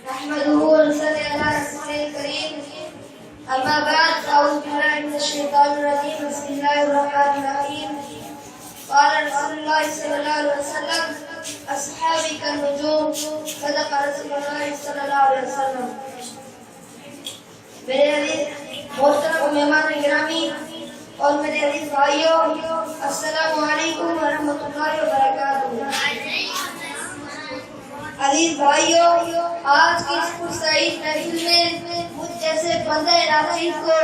نحمده ونصلي على رسوله الكريم أما بعد أعوذ بالله من الشيطان الرجيم بسم الله الرحمن الرحيم قال رسول الله صلى الله عليه وسلم أصحابي كالنجوم صدق رسول الله صلى الله عليه وسلم. میرے عزیز محترم مہمان گرامی اور میرے عزیز بھائیوں، السلام علیکم ورحمۃ اللہ وبرکاتہ. عزیز بھائیوں، آج کی اس پرسعید محفل میں مجھ جیسے بندہ ناچیز کو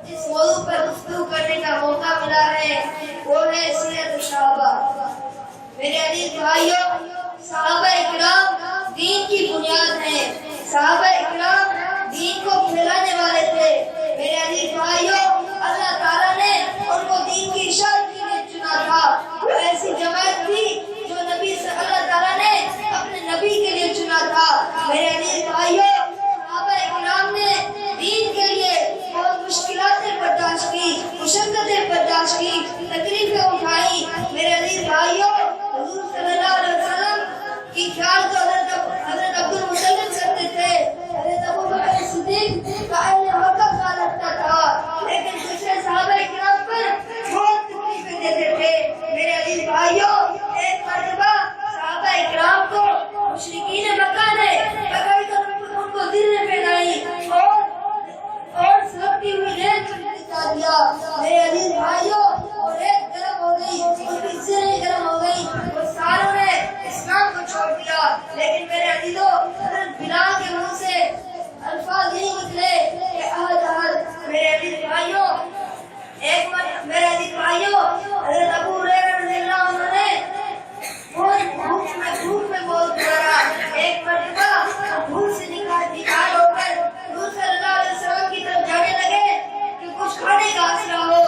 جس موضوع پر گفتگو کرنے کا موقع ملا ہے وہ ہے سیرت صحابہ. میرے عزیز بھائیوں، صحابہ اکرام دین کی بنیاد ہیں. صحابہ اکرام دین کو پھیلانے والے تھے. میرے عزیز بھائیوں، اللہ تعالیٰ نے ان کو دین کی اشاعت کے لیے چنا تھا. وہ ایسی جماعت تھی جو نبی سے اللہ تعالیٰ نے اپنے نبی کے لیے چنا تھا. میرے عزیز بھائیوں، صحابہ اکرام نے دین کے لیے بہت مشکلاتیں برداشت کی، مشقتیں برداشت کی، تکلیفیں اٹھائی. میرے عزیز بھائیوں، حضور صلی اللہ علیہ وسلم کی خیال تو حضرت عبد المطلب کرتے تھے. حضرت ابوبکر صدیق کا اہل مکہ خیال رکھتا تھا، لیکن دوسرے صحابہ اکرام پر بہت تکلیفیں دیتے تھے. میرے عزیز بھائیوں، ایک مرتبہ صحابہ اکرام کو مشرکین مکہ نے پکڑ کر ان کو دل میں پہنائی اور سلگتی ہوئی ریت پر لٹا دیا. میرے عزیز بھائیوں، اور ریت گرم ہو گئی، ان کی زریں گرم ہو گئی اور ساروں نے اسلام کو چھوڑ دیا. لیکن میرے عزیزوں، حضرت بلال کے منہ سے الفاظ یہی نکلے کہ احد احد. میرے عزیز بھائیوں، میرے عزیز بھائیوں، حضرت ابو ہریرہ رضی اللہ عنہ نے دھوپ میں بہت گزارا. ایک مرتبہ دھوپ سے نکال ہو کر حضور صلی اللہ علیہ وسلم کی طرف جانے لگے کہ کچھ کھانے کا حاصل ہو.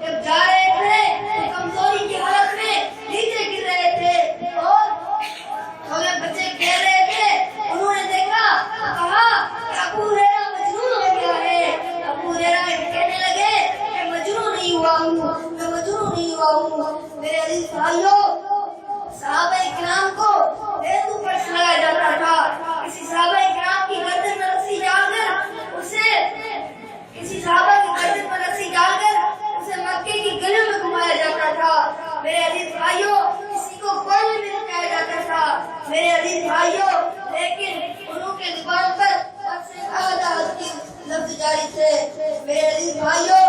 جب جا رہے تھے تو کمزوری کی حالت میں نیچے گر رہے تھے اور تھوڑے بچے کھیل رہے تھے. انہوں نے دیکھا، کہا کہ ابو ہریرہ مجنون ہو گیا ہے. ابو ہریرہ کہنے لگے کہ مجنون نہیں ہوا ہوں، میں مجنون نہیں ہوا ہوں. میرے عزیز بھائیوں، صحابہ اکرام کو ریتوں پر سلایا جاتا تھا. کسی صحابہ اکرام کی گردن میں رسی ڈال کر اسے مکے کی گلیوں میں گھمایا جاتا تھا. میرے عزیز بھائیوں، کسی کو کوئلے میں لٹایا جاتا تھا. میرے عزیز بھائیوں، لیکن انہوں کے زبان پر لفظ جاری تھے. میرے عزیز بھائیوں،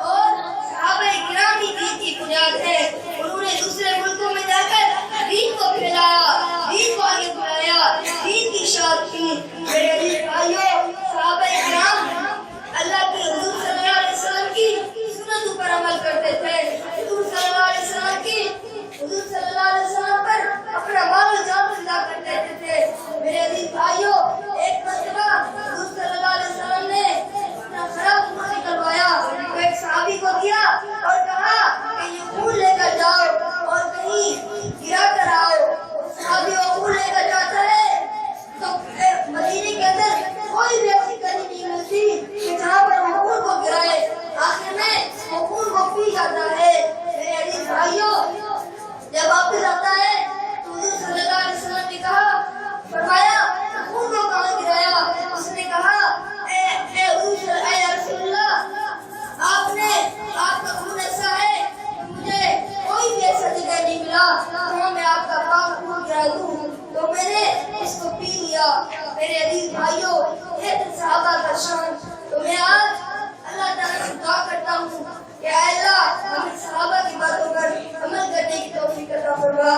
اور صحابہ اکرام کی دین کی بنیاد ہے. انہوں نے دوسرے ملکوں میں جا کر دین کو پھیلایا، دین کو آگے بڑھایا، دین کی اشاعت کی. میرے عزیز بھائیوں، صحابہ اکرام اللہ کے حضور صلی اللہ علیہ وسلم کی سنتوں پر عمل کرتے تھے. حضور صلی اللہ علیہ وسلم پر اپنا مال و جان فدا کر دیتے تھے. میرے عزیز بھائیوں، ایک مرتبہ حضور صلی اللہ علیہ وسلم نے اپنا خراب خون نکلوایا تو ایک صحابی کو دیا اور کہا کہ یہ خون لے کر جاؤ اور کہیں گرا کر آؤ. صحابی وہ خون لے کر جاتا ہے تو مدینے کے اندر کوئی بھی ایسی گلی نہیں ملتی کہ جہاں پر وہ خون کو گرائے. آخر میں وہ خون کو پی جاتا ہے. میرے عزیز بھائیوں، جب واپس آتا ہے تو حضور صلی اللہ علیہ وسلم نے کہا، فرمایا خون کو کہاں گرایا؟ اس نے کہا، اے رسول اللہ، آپ کا خون ایسا ہے کہ مجھے کوئی بھی ایسا جگہ نہیں ملا جہاں میں آپ کا پاک خون گرا دوں، تو میں نے اس کو پی لیا. میرے عزیز بھائیوں، یہ صحابہ کا شان. تو میں آج اللہ تعالیٰ سے دعا کرتا ہوں کہ اے اللہ ہمیں صحابہ کی باتوں پر عمل کرنے کی توفیق عطا فرما.